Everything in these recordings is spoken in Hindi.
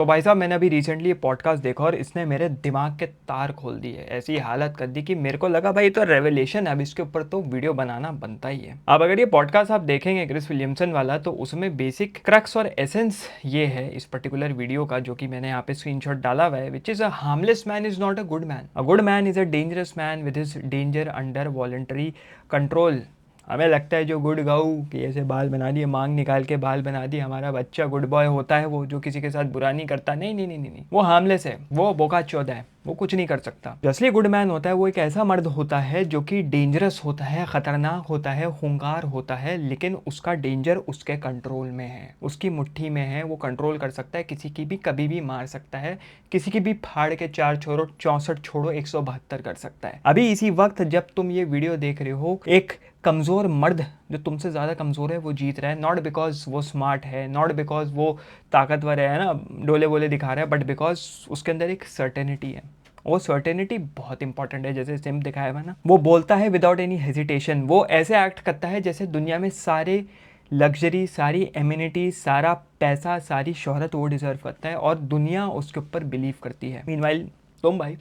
तो भाई साहब मैंने अभी रिसेंटली ये पॉडकास्ट देखा और इसने मेरे दिमाग के तार खोल दिए, ऐसी हालत कर दी कि मेरे को लगा भाई तो रेवलेशन है, अब इसके ऊपर तो वीडियो बनाना बनता ही है। अब अगर ये पॉडकास्ट आप देखेंगे क्रिस विलियमसन वाला, तो उसमें बेसिक क्रक्स और एसेंस ये है इस पर्टिकुलर वीडियो का, जो कि मैंने यहाँ पे स्क्रीनशॉट डाला हुआ है, which is a harmless man is not a good man, a good man is a dangerous man with his danger under voluntary control. हमें लगता है जो गुड गाऊ कि ऐसे बाल बना दिए, मांग निकाल के बाल बना दिए, हमारा बच्चा गुड बॉय होता है, वो जो किसी के साथ बुरा नहीं करता। नहीं नहीं नहीं नहीं नहीं, वो हार्मलेस है, वो बोका चौदह है, वो कुछ नहीं कर सकता। जो असली गुड मैन होता है वो एक ऐसा मर्द होता है जो कि डेंजरस होता है, खतरनाक होता है, खूंखार होता है, लेकिन उसका डेंजर उसके कंट्रोल में है, उसकी मुट्ठी में है, वो कंट्रोल कर सकता है, किसी की भी कभी भी मार सकता है, किसी की भी फाड़ के 4 छोड़ो 64 छोड़ो 172 कर सकता है। अभी इसी वक्त जब तुम ये वीडियो देख रहे हो, एक कमज़ोर मर्द जो तुमसे ज़्यादा कमज़ोर है वो जीत रहा है, नॉट बिकॉज वो स्मार्ट है, नॉट बिकॉज वो ताकतवर है ना, डोले बोले दिखा रहा है, बट बिकॉज उसके अंदर एक सर्टेनिटी है। वो सर्टेनिटी बहुत इंपॉर्टेंट है। जैसे सिम दिखाया हुआ ना, वो बोलता है विदाउट एनी हेजिटेशन, वो ऐसे एक्ट करता है जैसे दुनिया में सारे लग्जरी, सारी एम्यूनिटी, सारा पैसा, सारी शोहरत वो डिज़र्व करता है और दुनिया उसके ऊपर बिलीव करती है। मीनवाइल तुम भाई,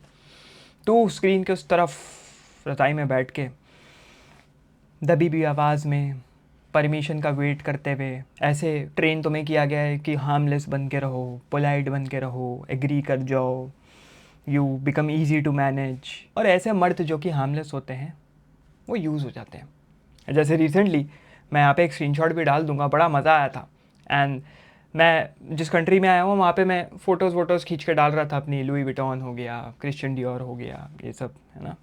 तू स्क्रीन के उस तरफ रज़ाई में बैठ के दबी हुई आवाज़ में परमिशन का वेट करते हुए ऐसे ट्रेन तुम्हें किया गया है कि हार्मलेस बन के रहो, पोलाइट बन के रहो, एग्री कर जाओ, you become easy to manage. और ऐसे मर्द जो कि हार्मलेस होते हैं वो यूज़ हो जाते हैं। जैसे रिसेंटली मैं यहाँ पे एक स्क्रीनशॉट भी डाल दूंगा, बड़ा मज़ा आया था। एंड मैं जिस कंट्री में आया हूँ वहाँ पे मैं फ़ोटोज़ वोटोज़ खींच के डाल रहा था अपनी, लुई विटॉन हो गया, क्रिश्चियन डियोर हो गया, ये सब है ना।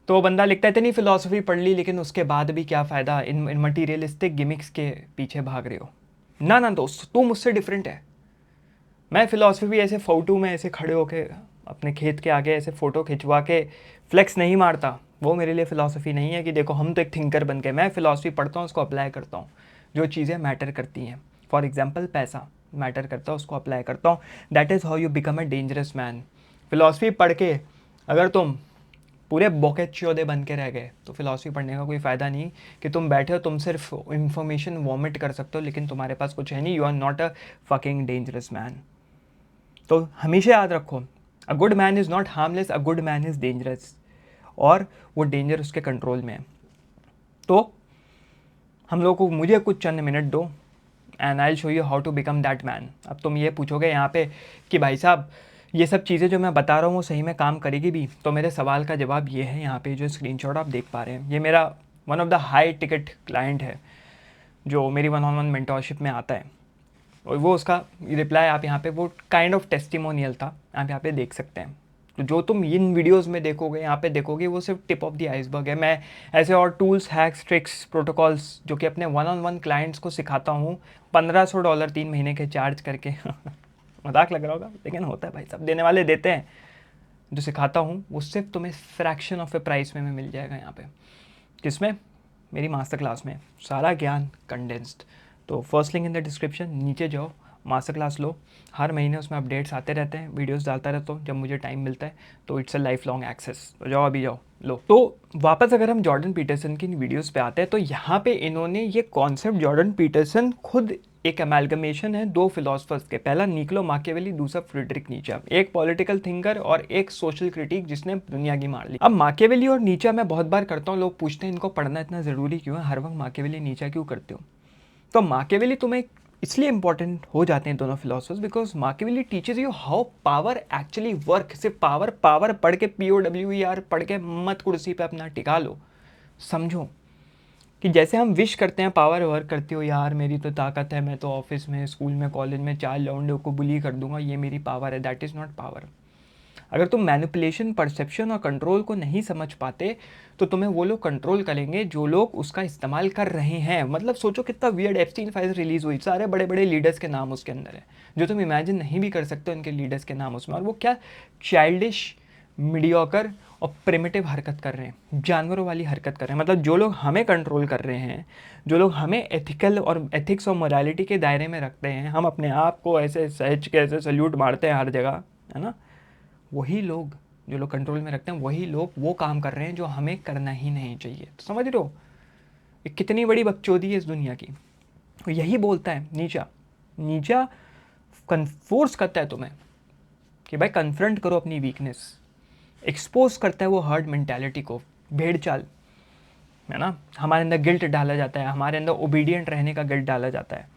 तो वो बंदा लिखता है इतनी फिलॉसफी पढ़ ली लेकिन उसके बाद भी क्या फ़ायदा, इन मटीरियलिस्टिक गिमिक्स के पीछे भाग रहे हो। ना ना दोस्त, तू मुझसे डिफरेंट है। मैं फ़िलासफ़ी ऐसे फ़ोटो में ऐसे खड़े होके अपने खेत के आगे ऐसे फ़ोटो खिंचवा के फ्लेक्स नहीं मारता। वो मेरे लिए फ़िलासफ़ी नहीं है कि देखो हम तो एक थिंकर बन के। मैं फ़िलासफ़ी पढ़ता हूँ, उसको अप्लाई करता हूँ, जो चीज़ें मैटर करती हैं। फॉर एग्जाम्पल पैसा मैटर करता है, उसको अप्लाई करता हूँ। That is how you become a dangerous man. Philosophy पढ़ के अगर तुम पूरे बोके चौधे बन के रह गए तो फिलॉसफी पढ़ने का कोई फ़ायदा नहीं। कि तुम बैठे हो, तुम सिर्फ इंफॉर्मेशन वॉमिट कर सकते हो लेकिन तुम्हारे पास कुछ है नहीं। You are not a fucking dangerous man. तो हमेशा याद रखो, a good man is not harmless, a good man is dangerous. और वो डेंजर उसके कंट्रोल में है। तो हम लोग को, मुझे कुछ चंद मिनट दो and I show you how to become that man. अब तुम ये पूछोगे यहाँ पे कि भाई साहब ये सब चीज़ें जो मैं बता रहा हूँ वो सही में काम करेगी भी? तो मेरे सवाल का जवाब ये है, यहाँ पे जो स्क्रीनशॉट आप देख पा रहे हैं, ये मेरा one of the high ticket client है जो मेरी 1-on-1 मेंटोरशिप में आता है। और वो उसका रिप्लाई आप यहाँ पे, वो काइंड ऑफ टेस्टिमोनियल था, आप यहाँ पे देख सकते हैं। तो जो तुम इन वीडियोस में देखोगे, यहाँ पे देखोगे, वो सिर्फ टिप ऑफ द आइसबर्ग है। मैं ऐसे और टूल्स, हैक्स, ट्रिक्स, प्रोटोकॉल्स जो कि अपने 1-on-1 क्लाइंट्स को सिखाता हूँ $1500 3 महीने के चार्ज करके मजाक लग रहा होगा लेकिन होता है भाई, सब देने वाले देते हैं। जो सिखाता हूँ वो सिर्फ तुम्हें फ्रैक्शन ऑफ ए प्राइस में मिल जाएगा यहाँ पे। किसमें? मेरी मास्टर क्लास में सारा ज्ञान कंडेंस्ड। तो first link in the description, नीचे जाओ, मास्टर क्लास लो। हर महीने उसमें अपडेट्स आते रहते हैं, वीडियोस डालता रहता हूँ जब मुझे टाइम मिलता है। तो it's a life long axis. तो जाओ अभी जाओ लो। तो वापस अगर हम जॉर्डन पीटरसन की वीडियोस पे आते हैं, तो यहाँ पे इन्होंने ये कॉन्सेप्ट, जॉर्डन पीटरसन खुद एक अमेलगमेशन है दो फिलोसफर्स के, पहला निकोलो माकियावेली, दूसरा फ्रीडरिक नीचा। एक पॉलिटिकल थिंकर और एक सोशल क्रिटिक जिसने दुनिया की मार ली। अब माकियावेली और नीचा मैं बहुत बार करता हूँ, लोग पूछते हैं इनको पढ़ना इतना ज़रूरी क्यों है, हर वक्त माकियावेली नीचा क्यों करते हो? तो माकियावेली तुम्हें इसलिए इंपॉर्टेंट हो जाते हैं दोनों philosophers, because माकियावेली teachers you how power actually work. सिर्फ पावर पावर पढ़ के, POWER पढ़ के मत कुर्सी पे अपना टिका लो। समझो कि जैसे हम विश करते हैं पावर वर्क करती हो, यार मेरी तो ताकत है, मैं तो ऑफिस में, स्कूल में, कॉलेज में 4 लौंडों को बुली कर दूंगा, ये मेरी पावर है। That is not power. अगर तुम मैनिपुलेशन, परसेप्शन और कंट्रोल को नहीं समझ पाते तो तुम्हें वो लोग कंट्रोल करेंगे जो लोग उसका इस्तेमाल कर रहे हैं। मतलब सोचो कितना वियर्ड, एप्स्टीन फाइल्स रिलीज हुई, सारे बड़े बड़े लीडर्स के नाम उसके अंदर है, जो तुम इमेजिन नहीं भी कर सकते उनके लीडर्स के नाम उसमें। और वो क्या चाइल्डिश, मीडियोकर और प्रिमिटिव हरकत कर रहे हैं, जानवरों वाली हरकत कर रहे हैं। मतलब जो लोग हमें कंट्रोल कर रहे हैं, जो लोग हमें एथिकल और एथिक्स और मोरालिटी के दायरे में रखते हैं, हम अपने आप को ऐसे सहज के ऐसे सल्यूट मारते हैं हर जगह, है ना, वही लोग, जो लोग कंट्रोल में रखते हैं, वही लोग वो काम कर रहे हैं जो हमें करना ही नहीं चाहिए। तो समझ रहे हो ये कितनी बड़ी बकचोदी है इस दुनिया की। तो यही बोलता है नीचा। नीचा फोर्स करता है तुम्हें कि भाई कन्फ्रंट करो अपनी वीकनेस, एक्सपोज करता है वो हर्ड मेंटालिटी को, भेड़ चाल, है ना। हमारे अंदर गिल्ट डाला जाता है, हमारे अंदर ओबीडियंट रहने का गिल्ट डाला जाता है,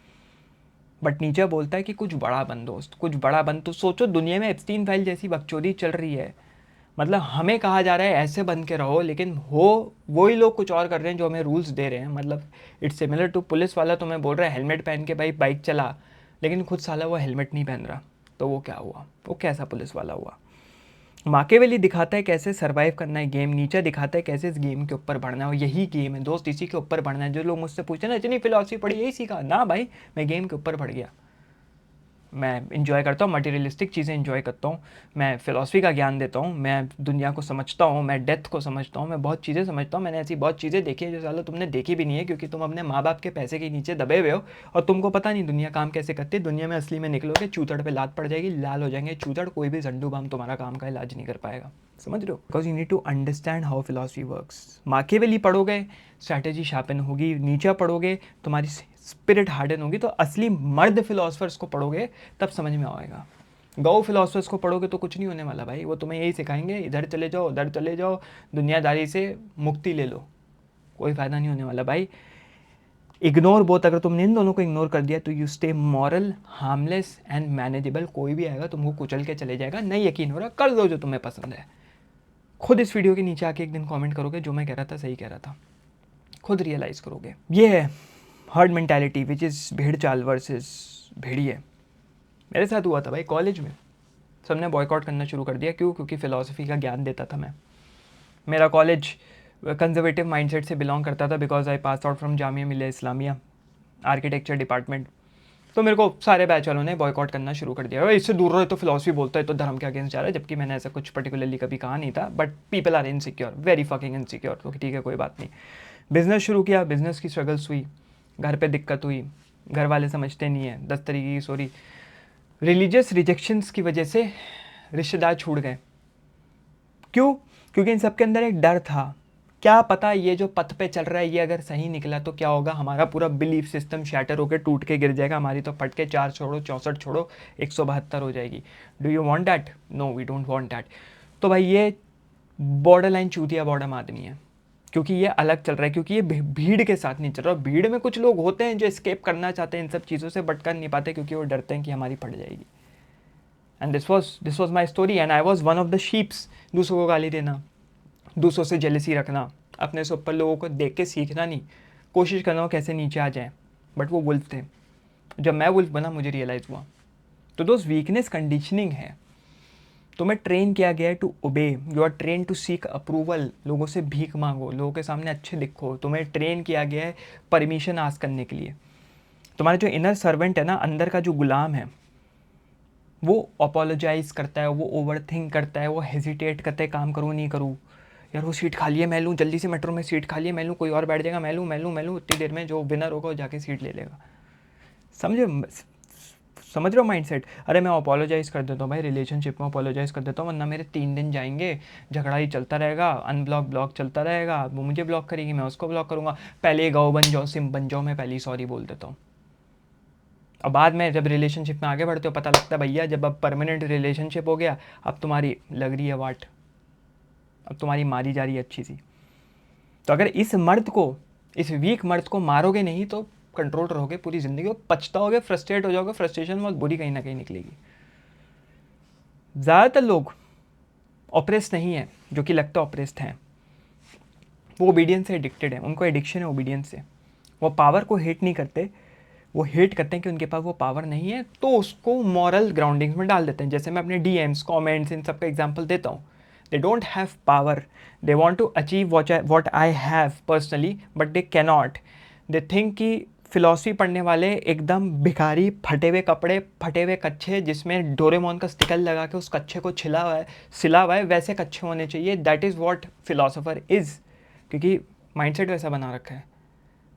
बट नीचे बोलता है कि कुछ बड़ा बन दोस्त, कुछ बड़ा बन। तो सोचो दुनिया में एप्स्टीन फाइल जैसी बकचोदी चल रही है, मतलब हमें कहा जा रहा है ऐसे बन के रहो, लेकिन हो वही लोग कुछ और कर रहे हैं जो हमें रूल्स दे रहे हैं। मतलब इट्स सिमिलर टू पुलिस वाला तुम्हें बोल रहा है हेलमेट पहन के भाई बाइक चला, लेकिन खुद साला वो हेलमेट नहीं पहन रहा, तो वो क्या हुआ, वो कैसा पुलिस वाला हुआ। माकेवेली दिखाता है कैसे सरवाइव करना है गेम, नीचे दिखाता है कैसे इस गेम के ऊपर बढ़ना है, और यही गेम है दोस्त, इसी के ऊपर बढ़ना है। जो लोग मुझसे पूछते हैं ना इतनी फिलॉसफी पढ़ी यही सीखा ना, भाई मैं गेम के ऊपर बढ़ गया। मैं इन्जॉय करता हूँ, मटेरियलिस्टिक चीज़ें इन्जॉय करता हूँ, मैं फ़िलासफ़ी का ज्ञान देता हूँ, मैं दुनिया को समझता हूँ, मैं डेथ को समझता हूँ, मैं बहुत चीज़ें समझता हूँ। मैंने ऐसी बहुत चीज़ें देखी है जो सालों तुमने देखी भी नहीं है, क्योंकि तुम अपने माँ बाप के पैसे के नीचे दबे हुए हो और तुमको पता नहीं दुनिया काम कैसे करती है। दुनिया में असली में निकलोगे चूतड़ पे लात पड़ जाएगी, लाल हो जाएंगे चूतड़, कोई भी झंडू बाम तुम्हारा काम का इलाज नहीं कर पाएगा, समझ रहे हो। Because you need to understand how philosophy works. Machiavelli पढ़ोगे स्ट्रैटेजी शार्पन होगी, नीचे पढ़ोगे तुम्हारी स्पिरिट हार्डन होगी। तो असली मर्द फिलोसफर्स को पढ़ोगे तब समझ में आएगा। गौ फिलोसफर्स को पढ़ोगे तो कुछ नहीं होने वाला भाई, वो तुम्हें यही सिखाएंगे इधर चले जाओ उधर चले जाओ, दुनियादारी से मुक्ति ले लो, कोई फ़ायदा नहीं होने वाला भाई। इग्नोर बोथ, अगर तुमने इन दोनों को इग्नोर कर दिया तो you stay moral, harmless and manageable. कोई भी आएगा तुमको कुचल के चले जाएगा, नहीं यकीन हो रहा कर दो जो तुम्हें पसंद है। खुद इस वीडियो के नीचे आके एक दिन कमेंट करोगे जो मैं कह रहा था सही कह रहा था, खुद रियलाइज़ करोगे। ये है हर्ड मेंटालिटी विच इज़ भेड़ चाल वर्सेस भेड़िए। मेरे साथ हुआ था भाई कॉलेज में, सबने बॉयकॉट करना शुरू कर दिया। क्यों? क्योंकि फ़िलासफ़ी का ज्ञान देता था मैं। मेरा कॉलेज कंजर्वेटिव माइंडसेट से बिलोंग करता था, because I pass out from Jamia Millia Islamia architecture department. तो मेरे को सारे बैच वालों ने बॉयकॉट करना शुरू कर दिया, इससे दूर रहो, तो फिलॉसफी बोलता है तो धर्म के अगेंस्ट जा रहा है, जबकि मैंने ऐसा कुछ पर्टिकुलरली कभी कहा नहीं था। But people are insecure, very fucking insecure, तो ठीक है कोई बात नहीं। बिज़नेस शुरू किया, बिज़नेस की स्ट्रगल्स हुई, घर पे दिक्कत हुई, घर वाले समझते नहीं है, 10 तरीके की सॉरी रिलीजियस रिजेक्शंस की वजह से रिश्तेदार छूट गए। क्यों? क्योंकि इन सब के अंदर एक डर था, क्या पता ये जो पथ पे चल रहा है ये अगर सही निकला तो क्या होगा, हमारा पूरा बिलीफ सिस्टम शैटर होकर टूट के गिर जाएगा, हमारी तो फट के 4 छोड़ो 64 छोड़ो 172 हो जाएगी। Do you want that? No we don't want that. तो भाई ये बॉर्डर लाइन चूतिया बॉर्डर आदमी है, क्योंकि ये अलग चल रहा है, क्योंकि ये भीड़ के साथ नहीं चल रहा। भीड़ में कुछ लोग होते हैं जो एस्केप करना चाहते हैं इन सब चीज़ों से, बट कर नहीं पाते क्योंकि वो डरते हैं कि हमारी फट जाएगी। And this was my story and I was one of the sheeps. दूसरों को गाली देना, दूसरों से जेलसी रखना, अपने से ऊपर लोगों को देख के सीखना नहीं, कोशिश करना कैसे नीचे आ जाए। बट वो वुल्फ थे। जब मैं वुल्फ बना मुझे रियलाइज़ हुआ। तो दोस्त वीकनेस कंडीशनिंग है, तुम्हें ट्रेन किया गया है to obey, you are train to seek approval, लोगों से भीख मांगो, लोगों के सामने अच्छे दिखो। तुम्हें ट्रेन किया गया है परमिशन आस्क करने के लिए। तुम्हारा जो इनर सर्वेंट है ना, अंदर का जो गुलाम है, वो अपोलोजाइज करता है, वो ओवर थिंक करता है, वो हेजिटेट करता है, काम करूँ नहीं करूँ, यार वो सीट खाली है मैं लूँ, जल्दी से मेट्रो में सीट खाली है मैं लूँ, कोई और बैठ जाएगा मैं लूँ मैं लूँ मैं लूँ, उतनी देर में जो विनर होगा वो जाके सीट ले लेगा। समझे? समझ रहे हो माइंडसेट? अरे मैं अपोलोजाइज़ कर देता हूँ भाई, रिलेशनशिप में अपोलोजाइज़ कर देता हूँ, वरना मेरे 3 दिन जाएंगे, झगड़ा ही चलता रहेगा, अनब्लॉक ब्लॉक चलता रहेगा, वो मुझे ब्लॉक करेगी मैं उसको ब्लॉक करूँगा। पहले गौ बन जाओ सिम बन जाओ, मैं पहले ही सॉरी बोल देता हूँ। और बाद में जब रिलेशनशिप में आगे बढ़ते हो पता लगता है भैया जब अब परमानेंट रिलेशनशिप हो गया, अब तुम्हारी लग रही है वाट, अब तुम्हारी मारी जा रही है अच्छी सी। तो अगर इस मर्द को, इस वीक मर्द को मारोगे नहीं तो कंट्रोल रहोगे पूरी ज़िंदगी, पछताओगे, फ्रस्ट्रेट हो जाओगे, फ्रस्ट्रेशन बहुत बुरी कहीं ना कहीं निकलेगी। ज़्यादातर लोग ऑपरेस्ट नहीं है जो कि लगता ऑपरेस्ट हैं, वो ओबीडियंस से एडिक्टेड है, उनको एडिक्शन है ओबीडियंस से। वो पावर को हेट नहीं करते, वो हेट करते हैं कि उनके पास वो पावर नहीं है, तो उसको मॉरल ग्राउंडिंग्स में डाल देते हैं। जैसे मैं अपने डीएम्स कमेंट्स इन सब का एग्जांपल देता हूँ, they don't have power, they want to achieve what I have personally but they cannot. They think कि फिलॉसफी पढ़ने वाले एकदम भिखारी, फटे हुए कपड़े, फटे हुए कच्छे जिसमें डोरेमोन का स्टिकर लगा के उस कच्छे को छिला हुआ है, सिला हुआ है, वैसे कच्छे होने चाहिए। That is what philosopher is, क्योंकि माइंडसेट वैसा बना रखा है।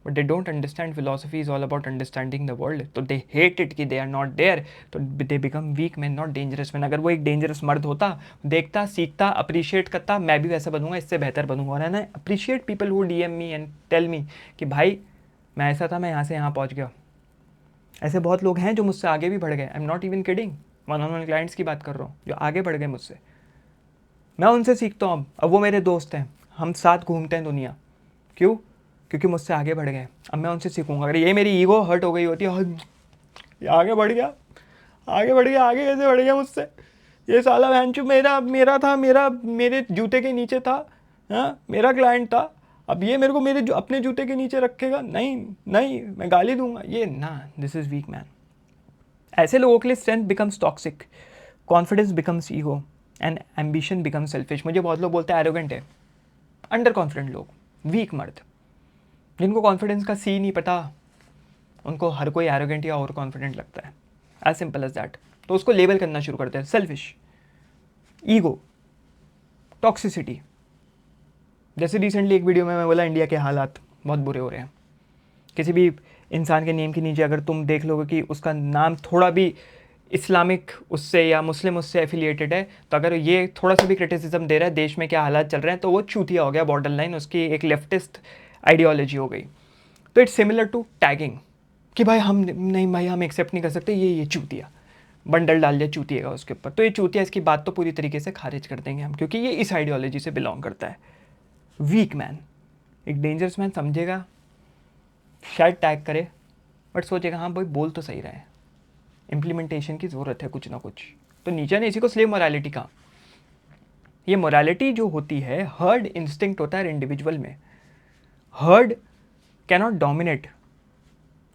But they don't understand philosophy is all about understanding the world, तो दे हेट इट कि दे आर नॉट देयर, तो they become weak man not dangerous man. अगर वो एक डेंजरस मर्द होता, देखता, सीखता, अप्रिशिएट करता, मैं भी वैसा बनूंगा, इससे बेहतर बनूंगा। और है ना, appreciate people who DM me and tell me कि भाई मैं ऐसा था, मैं यहाँ से यहाँ पहुँच गया, ऐसे बहुत लोग हैं जो मुझसे आगे भी बढ़ गए। I am not even kidding, one on one clients की बात कर रहा हूँ जो आगे बढ़ गए मुझसे। मैं उनसे सीखता हूँ। अब वो मेरे दोस्त हैं, हम साथ घूमते हैं दुनिया। क्यों? क्योंकि मुझसे आगे बढ़ गए। अब मैं उनसे सीखूंगा। अगर ये मेरी ईगो हर्ट हो गई होती है, ये आगे बढ़ गया, आगे बढ़ गया, आगे कैसे बढ़ गया मुझसे, ये साला भैंचू मेरा मेरा था, मेरे जूते के नीचे था, हाँ मेरा क्लाइंट था, अब ये मेरे को अपने जूते के नीचे रखेगा, नहीं नहीं, मैं गाली दूंगा, ये ना, दिस इज़ वीक मैन। ऐसे लोगों के लिए strength becomes toxic, confidence becomes ego and ambition becomes selfish. मुझे बहुत लोग बोलते हैं एरोगेंट है, अंडर कॉन्फिडेंट लोग, वीक मर्द, जिनको कॉन्फिडेंस का सी नहीं पता, उनको हर कोई एरोगेंट या ओवर कॉन्फिडेंट लगता है। As simple as that. तो उसको लेबल करना शुरू करते हैं, सेल्फिश, ईगो, टॉक्सिसिटी। जैसे रिसेंटली एक वीडियो में मैं बोला इंडिया के हालात बहुत बुरे हो रहे हैं। किसी भी इंसान के नेम के नीचे अगर तुम देख लोगे कि उसका नाम थोड़ा भी इस्लामिक उससे या मुस्लिम उससे एफिलिएटेड है, तो अगर ये थोड़ा सा भी क्रिटिसिज्म दे रहा है देश में क्या हालात चल रहे हैं, तो वो चूतिया हो गया, बॉर्डर लाइन, उसकी एक लेफ्टिस्ट आइडियोलॉजी हो गई। तो इट्स सिमिलर टू टैगिंग, कि भाई हम नहीं, भाई हम एक्सेप्ट नहीं कर सकते, ये चूतिया, बंडल डाल दिया चूतिएगा उसके ऊपर, तो ये चूतिया, इसकी बात तो पूरी तरीके से खारिज कर देंगे हम, क्योंकि ये इस आइडियोलॉजी से बिलोंग करता है। वीक मैन, एक डेंजरस मैन समझेगा, शायद टैग करे, बट सोचेगा हाँ भाई बोल तो सही रहा है, इम्प्लीमेंटेशन की ज़रूरत है कुछ ना कुछ। तो नीचे ने इसी को स्लेव मोरालिटी कहा। ये मोरालिटी जो होती है, हर्ड इंस्टिंक्ट होता है इंडिविजुअल में। Heard cannot dominate,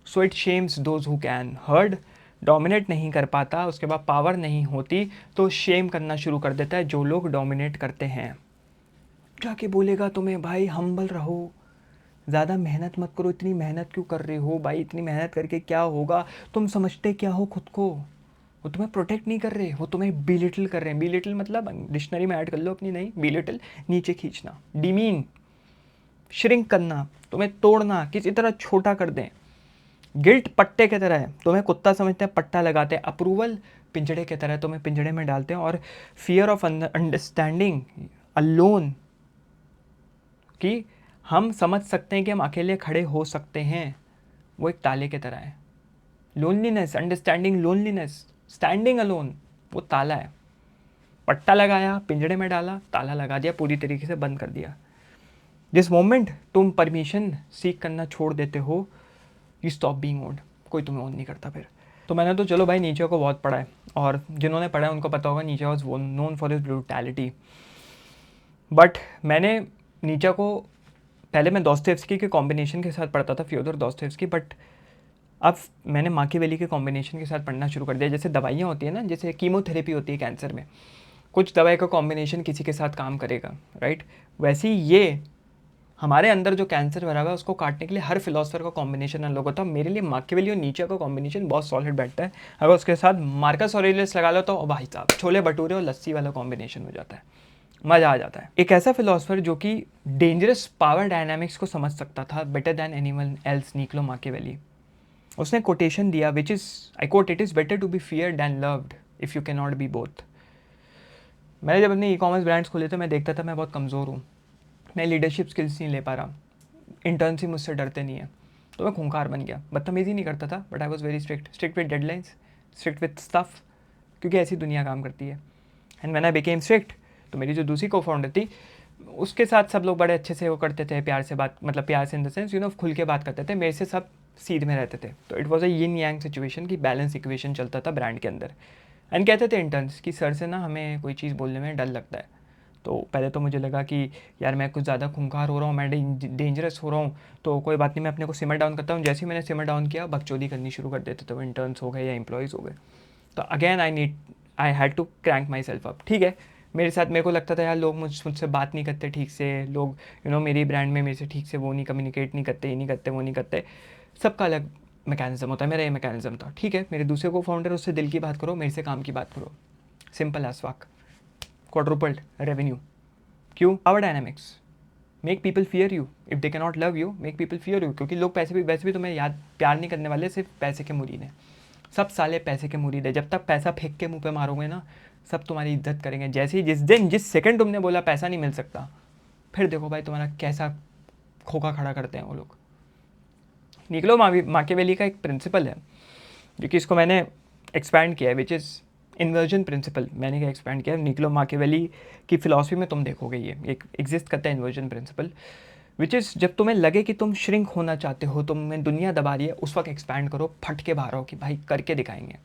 so it shames those who can. Heard dominate नहीं कर पाता, उसके बाद पावर नहीं होती, तो शेम करना शुरू कर देता है जो लोग डोमिनेट करते हैं। जाके बोलेगा तुम्हें भाई हम्बल रहो, ज़्यादा मेहनत मत करो, इतनी मेहनत क्यों कर रहे हो भाई, इतनी मेहनत करके क्या होगा, तुम समझते क्या हो खुद को। वो तुम्हें प्रोटेक्ट नहीं कर रहे, वो तुम्हें बिलिटल कर रहे हैं। बिलिटल मतलब डिक्शनरी में ऐड कर लो अपनी, नहीं, बिलिटल नीचे खींचना, डिमीन, श्रिंक करना, तुम्हें तोड़ना, किसी तरह छोटा कर दें। गिल्ट पट्टे की तरह है, तुम्हें कुत्ता समझते हैं, पट्टा लगाते हैं। अप्रूवल पिंजड़े की तरह, तुम्हें पिंजड़े में डालते हैं। और फियर ऑफ अंडरस्टैंडिंग अलोन, कि हम समझ सकते हैं कि हम अकेले खड़े हो सकते हैं, वो एक ताले की तरह है। Loneliness, understanding loneliness, standing alone, वो ताला है। पट्टा लगाया, पिंजड़े में डाला, ताला लगा दिया, पूरी तरीके से बंद कर दिया। जिस मोमेंट तुम परमिशन सीख करना छोड़ देते हो, यू स्टॉप बीइंग ओन्ड, कोई तुम्हें ओन नहीं करता फिर। तो मैंने तो चलो भाई नीचे को बहुत पढ़ा है, और जिन्होंने पढ़ा है उनको पता होगा नीचे was known for his brutality. But मैंने नीचे को पहले मैं दोस्तोयेव्स्की के कॉम्बिनेशन के साथ पढ़ता था, फ्योदर दोस्तोयेव्स्की, बट अब मैंने माकियावेली के कॉम्बिनेशन के साथ पढ़ना शुरू कर दिया। जैसे दवाइयाँ होती है ना, जैसे कीमोथेरेपी होती है कैंसर में, कुछ दवाई का कॉम्बिनेशन किसी के साथ काम करेगा, राइट। वैसे ही ये हमारे अंदर जो कैंसर भरा हुआ है उसको काटने के लिए हर फिलोसफर का कॉम्बिनेशन अलग होता है। मेरे लिए माकियावेली और नीचे का कॉम्बिनेशन बहुत सॉलिड बैठता है। अगर उसके साथ मार्कस ऑरेलियस लगा लो तो भाई साहब छोले भटूरे और लस्सी वाला कॉम्बिनेशन हो जाता है, मज़ा आ जाता है। एक ऐसा फिलोसफर जो कि डेंजरस पावर डायनामिक्स को समझ सकता था better than anyone else, Niccolo Machiavelli. उसने कोटेशन दिया which is, I quote, it is better to be feared than loved if you can not be both. मैंने जब अपने ई कॉमर्स ब्रांड्स खोले थे, मैं देखता था मैं बहुत कमज़ोर हूँ, मैं लीडरशिप स्किल्स नहीं ले पा रहा, इंटर्न से मुझसे डरते नहीं है, तो मैं खूंखार बन गया। बदतमीज़ी नहीं करता था, but I was very strict with deadlines, strict with stuff, क्योंकि ऐसी दुनिया काम करती है। And when I became strict, तो मेरी जो दूसरी को फाउंडर थी, उसके साथ सब लोग बड़े अच्छे से वो करते थे, प्यार से बात, मतलब प्यार से इन द सेंस खुल के बात करते थे, मेरे से सब सीध में रहते थे। तो it was a yin Yang situation की बैलेंस इक्वेशन चलता था ब्रांड के अंदर। एंड कहते थे इंटर्न्स कि सर से ना हमें कोई चीज़ बोलने में डर लगता है। तो पहले तो मुझे लगा कि यार मैं कुछ ज़्यादा खूंखार हो रहा हूँ, मैं डेंजरस हो रहा हूँ, तो कोई बात नहीं, मैं अपने को सिमर डाउन करता हूँ। जैसे ही मैंने सिमर डाउन किया, बकचोदी करनी शुरू कर देते थे वो इंटर्न्स हो गए या एम्प्लॉयज़ हो गए। तो again I had to crank myself up. ठीक है, मेरे को लगता था यार लोग मुझसे बात नहीं करते ठीक से, लोग मेरी ब्रांड में मेरे से ठीक से वो नहीं कम्युनिकेट नहीं करते, ये नहीं करते, वो नहीं करते। सबका अलग मैकेनिज्म होता है, मेरा ये मैकेनिज्म था। ठीक है, मेरे दूसरे को फाउंडर, उससे दिल की बात करो, मेरे से काम की बात करो, simple as fuck, quadrupled revenue. क्यों? Power dynamics, make people fear you, if they can not love you make people fear you. क्योंकि लोग वैसे भी तुम्हें प्यार नहीं करने वाले, सिर्फ पैसे के मुरीद हैं। सब साले पैसे के मुरीद है। जब तक पैसा फेंक के मुंह पे मारोगे ना, सब तुम्हारी इज्जत करेंगे। जैसे ही जिस सेकंड तुमने बोला पैसा नहीं मिल सकता, फिर देखो भाई तुम्हारा कैसा खोखा खड़ा करते हैं वो लोग। निकोलो माकियावेली का एक प्रिंसिपल है, जो कि इसको मैंने एक्सपैंड किया है, विच इज़ इन्वर्जन प्रिंसिपल। मैंने क्या एक्सपैंड किया है, निकोलो माकियावेली की फिलॉसफी में तुम देखोगे ये एक एग्जिस्ट करता है इन्वर्जन प्रिंसिपल, विच इज़ जब तुम्हें लगे कि तुम श्रिंक होना चाहते हो, तुम्हें दुनिया दबा रही है, उस वक्त एक्सपैंड करो, फट के बाहर आओ कि भाई करके दिखाएंगे।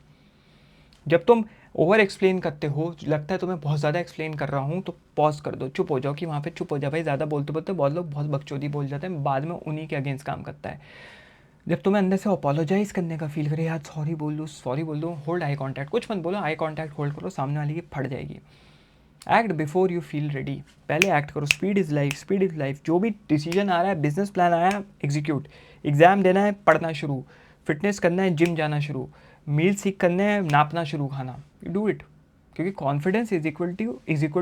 जब तुम ओवर एक्सप्लेन करते हो, लगता है तुम्हें बहुत ज़्यादा एक्सप्लेन कर रहा हूँ, तो पॉज कर दो, चुप हो जाओ कि वहाँ पे चुप हो जाओ भाई। ज़्यादा बोलते बोलते बहुत लोग बहुत बकचोदी बोल जाते हैं, बाद में उन्हीं के अगेंस्ट काम करता है। जब तुम्हें अंदर से अपोलोजाइज करने का फील करे, यार सॉरी बोल दो, होल्ड आई कॉन्टैक्ट, कुछ मत बोलो, आई कॉन्टैक्ट होल्ड करो, सामने वाले की फट जाएगी। Act before you feel ready, पहले एक्ट करो। Speed is life, speed is life. जो भी डिसीजन आ रहा है, बिजनेस प्लान आया है, एग्जीक्यूट। एग्जाम देना है, पढ़ना शुरू। फिटनेस करना है, जिम जाना शुरू। मील सीख करने हैं, नापना शुरू खाना, यू डू इट। क्योंकि confidence is equal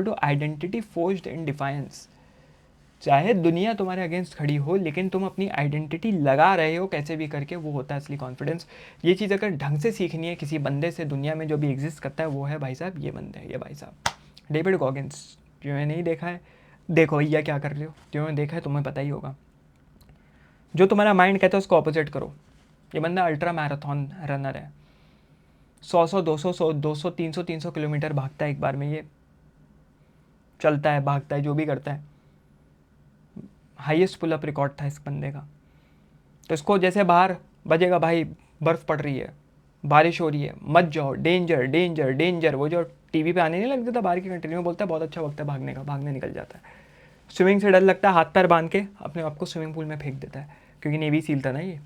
to identity forged in defiance. चाहे दुनिया तुम्हारे अगेंस्ट खड़ी हो, लेकिन तुम अपनी आइडेंटिटी लगा रहे हो कैसे भी करके, वो होता है असली कॉन्फिडेंस। ये चीज़ अगर ढंग से सीखनी है किसी बंदे से, दुनिया में जो भी एग्जिस्ट करता है वो है भाई साहब ये बंदे हैं, ये भाई साहब डेविड गॉगिंस। जिन्होंने नहीं देखा है, देखो भैया क्या कर रहे हो। जिन्होंने देखा है तुम्हें पता ही होगा। जो तुम्हारा माइंड कहता है उसको ऑपोजिट करो। ये बंदा अल्ट्रा मैराथन रनर है, 100 200 300 किलोमीटर भागता है एक बार में। ये चलता है, भागता है, जो भी करता है। हाईएस्ट पुलअप रिकॉर्ड था इस बंदे का। तो इसको जैसे बाहर बजेगा भाई, बर्फ़ पड़ रही है, बारिश हो रही है, मत जाओ, डेंजर डेंजर डेंजर, वो जो टीवी पे आने नहीं लगता था बाहर की कंट्री में, बोलता है बहुत अच्छा वक्त है भागने का, भागने निकल जाता है। स्विमिंग से डर लगता है, हाथ पैर बांध के अपने आप को स्विमिंग पूल में फेंक देता है, क्योंकि नेवी सील था ना ये।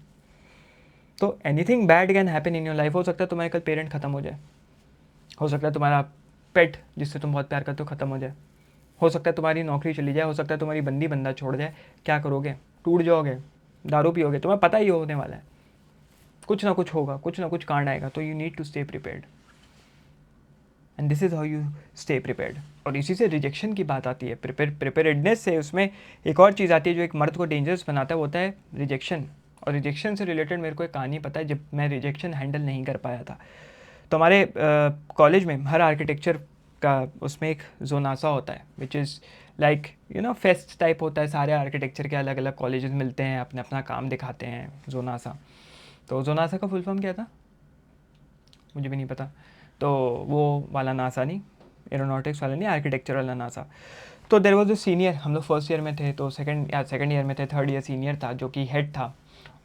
तो anything bad can happen in your life. हो सकता है तुम्हारे कल पेरेंट खत्म हो जाए, हो सकता है तुम्हारा पेट जिससे तुम बहुत प्यार करते हो खत्म हो जाए, हो सकता है तुम्हारी नौकरी चली जाए, हो सकता है तुम्हारी बंदी बंदा छोड़ जाए। क्या करोगे? टूट जाओगे, दारू पियोगे, तुम्हें पता ही होने वाला है, कुछ ना कुछ होगा, कुछ ना कुछ कांड आएगा। तो you need to stay prepared, and this is how you stay prepared. और इसी से रिजेक्शन की बात आती है। प्रिपेयर्डनेस से उसमें एक और चीज़ आती है जो एक मर्द को डेंजरस बनाता है, वो होता है रिजेक्शन। और रिजेक्शन से रिलेटेड मेरे को एक कहानी पता है, जब मैं रिजेक्शन हैंडल नहीं कर पाया था। तो हमारे कॉलेज में हर आर्किटेक्चर का उसमें एक जोनासा होता है, which is like fest type होता है। सारे आर्किटेक्चर के अलग अलग कॉलेजेस मिलते हैं, अपना अपना काम दिखाते हैं, जोनासा। तो जोनासा का फुल फॉर्म क्या था मुझे भी नहीं पता। तो वो वाला नासा नहीं, एरोनॉटिक्स वाला नहीं, आर्किटेक्चर वाला नासा। तो देर वॉज अ सीनियर, हम लोग फर्स्ट ईयर में थे, तो सेकंड ईयर में थे, थर्ड ईयर सीनियर था जो कि हेड था।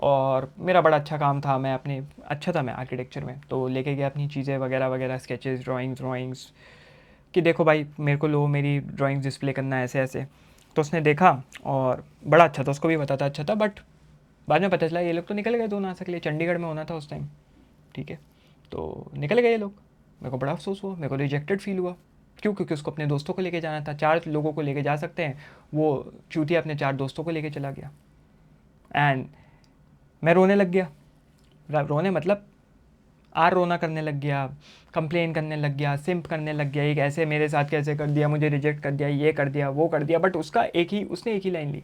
और मेरा बड़ा अच्छा काम था, मैं अपने अच्छा था मैं आर्किटेक्चर में, तो लेके गया अपनी चीज़ें वगैरह वगैरह, स्केचेस, ड्राइंग्स कि देखो भाई मेरे को लो मेरी ड्राइंग्स डिस्प्ले करना है ऐसे ऐसे। तो उसने देखा और बड़ा अच्छा था, उसको भी पता था अच्छा था, बट बाद में पता चला ये लोग तो निकल गए 2 नासा के लिए, चंडीगढ़ में होना था उस टाइम, ठीक है। तो निकल गए ये लोग, मेरे को बड़ा अफसोस हुआ, मेरे को रिजेक्टेड फील हुआ। क्यों? क्योंकि उसको अपने दोस्तों को लेके जाना था, 4 लोगों को लेके जा सकते हैं, वो चूतिया अपने 4 दोस्तों को लेके चला गया। एंड मैं रोने लग गया, रोने मतलब रोना करने लग गया, कंप्लेन करने लग गया, सिम्प करने लग गया, एक ऐसे मेरे साथ कैसे कर दिया, मुझे रिजेक्ट कर दिया, ये कर दिया, वो कर दिया। बट उसने एक ही लाइन ली,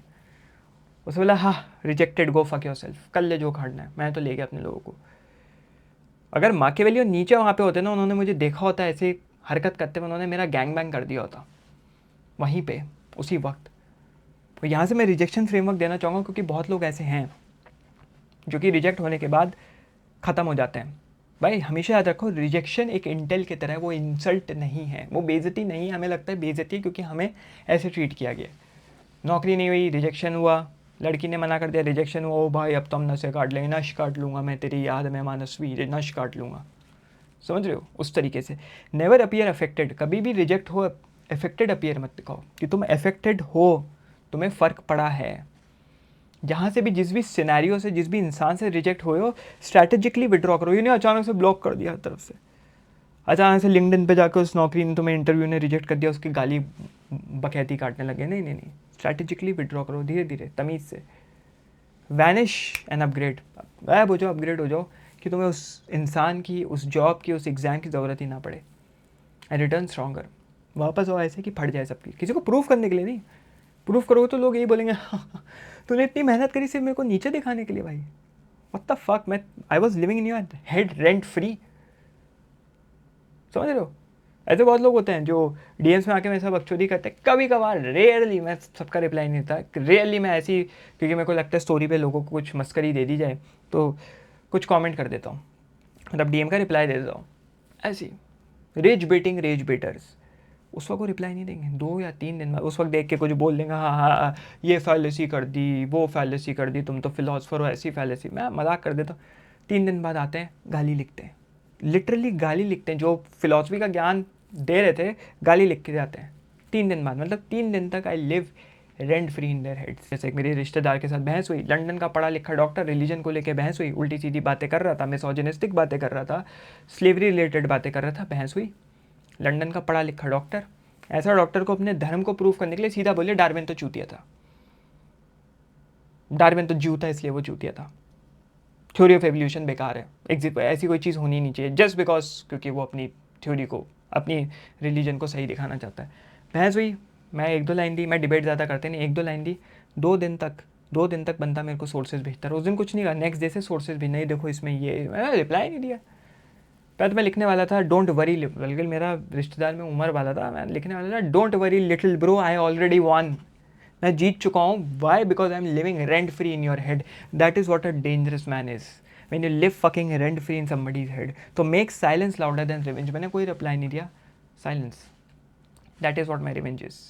उसने बोला हाँ rejected, go fuck your self, कर ले जो खाड़ना है। मैं तो ले गया अपने लोगों को। अगर माकियावेली और नीचे वहाँ पे होते ना, उन्होंने मुझे देखा होता ऐसे हरकत करते हुए, उन्होंने मेरा गैंग बैंग कर दिया होता वहीं पे उसी वक्त। तो यहाँ से मैं रिजेक्शन फ्रेमवर्क देना चाहूँगा, क्योंकि बहुत लोग ऐसे हैं जो कि रिजेक्ट होने के बाद ख़त्म हो जाते हैं। भाई हमेशा याद रखो, रिजेक्शन एक इंटेल की तरह है, वो इंसल्ट नहीं है, वो बेइज्जती नहीं है। हमें लगता है बेइज्जती क्योंकि हमें ऐसे ट्रीट किया गया। नौकरी नहीं हुई, रिजेक्शन हुआ, लड़की ने मना कर दिया, रिजेक्शन हुआ, ओ भाई अब तो हम नशे काट लेंगे, नश काट लूँगा मैं, तेरी याद में मानसवी नश काट लूँगा। समझ रहे हो? उस तरीके से नेवर अपीयर अफेक्टेड, कभी भी रिजेक्ट हो अफेक्टेड अपीयर मत दिखाओ कि तुम अफेक्टेड हो, तुम्हें फ़र्क पड़ा है। जहाँ से भी, जिस भी सिनेरियो से, जिस भी इंसान से रिजेक्ट हुए हो, स्ट्रैटेजिकली विड्रॉ करो। ये नहीं अचानक से ब्लॉक कर दिया हर तरफ से, अचानक से लिंक्डइन पे जाकर उस नौकरी ने तुम्हें इंटरव्यू ने रिजेक्ट कर दिया, उसकी गाली बकैती काटने लगे। नहीं नहीं नहीं, स्ट्रैटेजिकली विड्रॉ करो, धीरे धीरे तमीज़ से। वैनिश एंड अपग्रेड, गायब हो जाओ, अपग्रेड हो जाओ, कि तुम्हें उस इंसान की, उस जॉब की, उस एग्ज़ाम की ज़रूरत ही ना पड़े। एंड रिटर्न स्ट्रॉन्गर, वापस आओ ऐसे कि फट जाए सबकी, किसी को प्रूफ करने के लिए नहीं। प्रूफ करोगे तो लोग यही बोलेंगे तूने इतनी मेहनत करी सिर्फ मेरे को नीचे दिखाने के लिए। भाई व्हाट द फक, मैं I was living in your head rent free. समझ रहे हो? ऐसे बहुत लोग होते हैं जो डीएम्स में आके मेरे साथ बकचोदी करते हैं, कभी कभार, रेयरली। मैं सबका रिप्लाई नहीं देता, रेयरली मैं ऐसी, क्योंकि मेरे को लगता है स्टोरी पे लोगों को कुछ मस्करी दे दी जाए तो कुछ कमेंट कर देता हूँ। मतलब डीएम का रिप्लाई दे दो ऐसी, रेज बेटर्स। उस वक्त वो रिप्लाई नहीं देंगे, 2 या 3 दिन बाद उस वक्त देख के कुछ बोल देंगे, हाँ हाँ हाँ, ये फैलेसी कर दी, वो फैलेसी कर दी, तुम तो फिलोसफर हो, ऐसी फैलेसी। मैं मजाक कर देता हूँ। 3 दिन बाद आते हैं, गाली लिखते हैं, लिटरली गाली लिखते हैं, जो फिलोसफी का ज्ञान दे रहे थे गाली लिख के जाते हैं 3 दिन बाद। मतलब 3 दिन तक I live rent free in their heads. जैसे एक मेरे रिश्तेदार के साथ बहस हुई, लंदन का पढ़ा लिखा डॉक्टर, रिलीजन को लेकर बहस हुई, उल्टी सीधी बातें कर रहा था, मिसोजिनिस्टिक बातें कर रहा था, स्लेवरी रिलेटेड बातें कर रहा था, बहस हुई। लंदन का पढ़ा लिखा डॉक्टर, ऐसा डॉक्टर को अपने धर्म को प्रूव करने के लिए सीधा बोले डार्विन तो चूतिया था, डार्विन तो जीव था इसलिए वो चूतिया था, थ्योरी ऑफ एवोल्यूशन बेकार है, ऐसी कोई चीज़ होनी नहीं चाहिए, जस्ट बिकॉज क्योंकि वो अपनी थ्योरी को, अपनी रिलीजन को सही दिखाना चाहता है। बहस हुई, मैं 1-2 लाइन दी, मैं डिबेट ज़्यादा करते नहीं, 1-2 लाइन दी। 2 दिन तक बंदा मेरे को सोर्सेज भेजता रहा। उस दिन कुछ नहीं कहा, नेक्स्ट डे से सोर्सेज भी नहीं, देखो इसमें ये, मैंने रिप्लाई नहीं दिया। पहले तो मैं लिखने वाला था डोंट वरी, बल्कि मेरा रिश्तेदार में उमर वाला था, मैं लिखने वाला था don't worry little bro, I already won, मैं जीत चुका हूँ। Why? Because I am living rent free in your head. That is what a dangerous man is, when you live fucking rent free in somebody's head. तो make silence louder than revenge. मैंने कोई रिप्लाई नहीं दिया, silence, that is what my revenge is.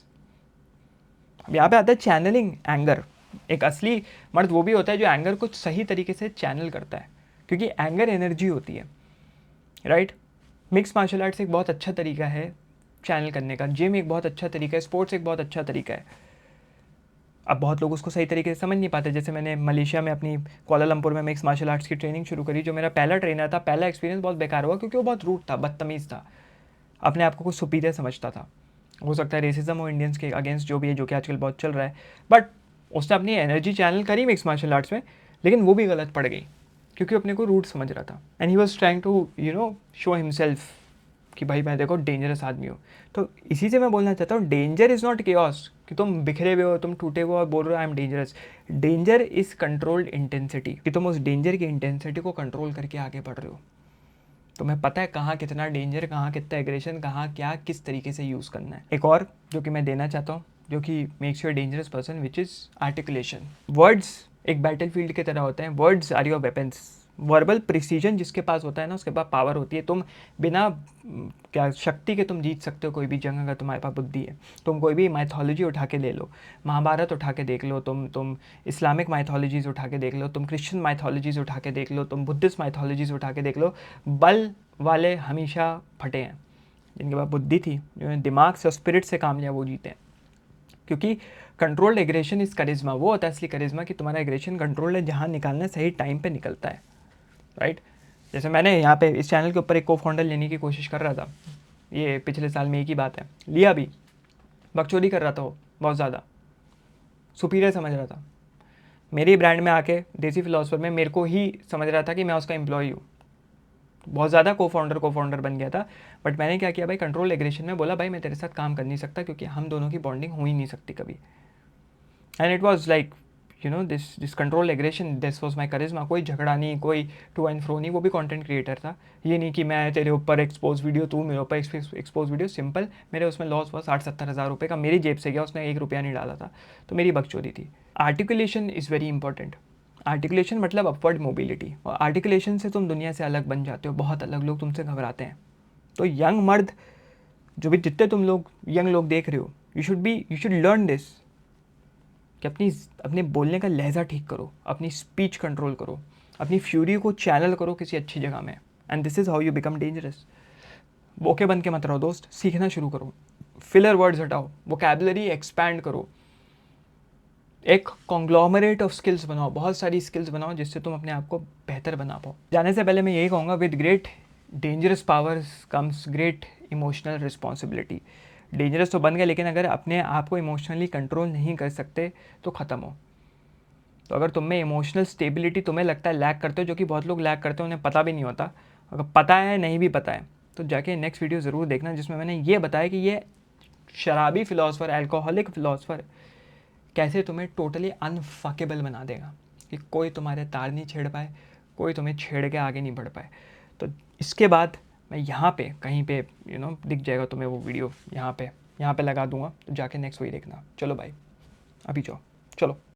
अब यहाँ पे आता है चैनलिंग एंगर। एक असली मर्द वो भी होता है जो एंगर को सही तरीके से चैनल करता है, क्योंकि एंगर एनर्जी होती है, राइट? मिक्स मार्शल आर्ट्स एक बहुत अच्छा तरीका है चैनल करने का, जिम एक बहुत अच्छा तरीका है, स्पोर्ट्स एक बहुत अच्छा तरीका है। अब बहुत लोग उसको सही तरीके से समझ नहीं पाते। जैसे मैंने मलेशिया में अपनी कुआलालंपुर में मिक्स मार्शल आर्ट्स की ट्रेनिंग शुरू करी। जो मेरा पहला ट्रेनर था, पहला एक्सपीरियंस बहुत बेकार हुआ, क्योंकि वो बहुत रूड था, बदतमीज़ था, अपने आप को कुछ सुपीरियर समझता था। हो सकता है रेसिज्म हो इंडियंस के अगेंस्ट, जो भी है, जो कि आजकल बहुत चल रहा है। बट उसने अपनी एनर्जी चैनल करी मिक्स मार्शल आर्ट्स में, लेकिन वो भी गलत पड़ गई, क्योंकि अपने को रूड समझ रहा था। And he was trying to show himself कि भाई मैं देखो डेंजरस आदमी हूँ। तो इसी से मैं बोलना चाहता हूँ, डेंजर इज़ नॉट केओस, कि तुम बिखरे हुए हो, तुम टूटे हुए हो और बोल रहे हो I am dangerous. Danger is controlled intensity, कि तुम उस डेंजर की इंटेंसिटी को कंट्रोल करके आगे बढ़ रहे हो। तुम्हें पता है कहाँ कितना डेंजर, कहाँ कितना एग्रेशन, कहाँ क्या किस तरीके से यूज़ करना है। एक और जो कि मैं देना चाहता हूँ, जो कि makes you a dangerous person, which is articulation. Words एक बैटल फील्ड की तरह होते हैं, words are your weapons. Verbal precision जिसके पास होता है ना, उसके पास पावर होती है। तुम बिना क्या शक्ति के तुम जीत सकते हो कोई भी जंग, अगर तुम्हारे पास बुद्धि है। तुम कोई भी माइथोलॉजी उठा के ले लो, महाभारत उठा के देख लो, तुम इस्लामिक माइथोलॉजीज़ उठा के देख लो, तुम क्रिश्चियन माइथोलॉजीज़ उठा के देख लो, तुम बुद्धिस्ट माइथोलॉजीज़ उठा के देख लो, बल वाले हमेशा फटे हैं। जिनके पास बुद्धि थी, जिन्होंने दिमाग से और स्पिरिट से काम लिया, वो जीते हैं। क्योंकि कंट्रोल्ड एग्रेशन इज करिश्मा। वो होता है असली करिश्मा, कि तुम्हारा एग्रेशन कंट्रोल्ड है, जहाँ निकालना है सही टाइम पे निकलता है, राइट? जैसे मैंने यहाँ पे इस चैनल के ऊपर एक को फाउंडर लेने की कोशिश कर रहा था, ये पिछले साल में एक ही बात है, लिया भी, बकचोदी कर रहा था वो, बहुत ज़्यादा सुपीरियर समझ रहा था। मेरी ब्रांड में आके देसी फिलोसफर में मेरे को ही समझ रहा था कि मैं उसका एम्प्लॉय हूँ, बहुत ज़्यादा को फाउंडर बन गया था। बट मैंने क्या किया भाई, कंट्रोल एग्रेशन में बोला भाई मैं तेरे साथ काम कर नहीं सकता, क्योंकि हम दोनों की बॉन्डिंग हो ही नहीं सकती कभी। And it was like this control aggression, this was my charisma. कोई झगड़ा नहीं, कोई टू एंड फ्रो नहीं, वो भी कंटेंट क्रिएटर था। ये नहीं कि मैं तेरे ऊपर एक्सपोज वीडियो, तू मेरे ऊपर एक्सपोज वीडियो। सिंपल, मेरे उसमें लॉस हुआ 60-70 हज़ार रुपये का, मेरी जेब से गया, उसने 1 रुपया नहीं डाला था, तो मेरी बकचोदी थी। Articulation is very important. Articulation मतलब अपवर्ड मोबिलिटी, और आर्टिकुलेशन से तुम दुनिया से अलग बन जाते हो, बहुत अलग, लोग तुमसे घबराते हैं। तो यंग मर्द, जो भी जितने तुम लोग यंग लोग देख रहे हो, यू शुड लर्न दिस, कि अपने बोलने का लहजा ठीक करो, अपनी स्पीच कंट्रोल करो, अपनी फ्यूरी को चैनल करो किसी अच्छी जगह में। And this is how you become dangerous. बोके बन के मत रहो दोस्त, सीखना शुरू करो, फिलर वर्ड्स हटाओ, वोकैबुलरी एक्सपैंड करो, एक कॉन्ग्लोमरेट ऑफ स्किल्स बनाओ, बहुत सारी स्किल्स बनाओ, जिससे तुम अपने आप को बेहतर बना पाओ। जाने से पहले मैं यही कहूँगा, with great dangerous powers comes great emotional responsibility. Dangerous तो बन गए, लेकिन अगर अपने आप को इमोशनली कंट्रोल नहीं कर सकते तो ख़त्म हो। तो अगर तुम्हें इमोशनल स्टेबिलिटी तुम्हें लगता है लैक करते हो, जो कि बहुत लोग लैक करते हैं, उन्हें पता भी नहीं होता, अगर पता है नहीं भी पता है, तो जाके नेक्स्ट वीडियो ज़रूर देखना, जिसमें मैंने ये बताया कि ये शराबी फिलोसफर, अल्कोहलिक फिलोसफर कैसे तुम्हें टोटली अनफकेबल बना देगा, कि कोई तुम्हारे तार नहीं छेड़ पाए, कोई तुम्हें छेड़ के आगे नहीं बढ़ पाए। तो इसके बाद मैं यहाँ पे कहीं पे दिख जाएगा तुम्हें वो वीडियो, यहाँ पे लगा दूंगा, तो जाके नेक्स्ट वही देखना। चलो भाई, अभी जाओ, चलो।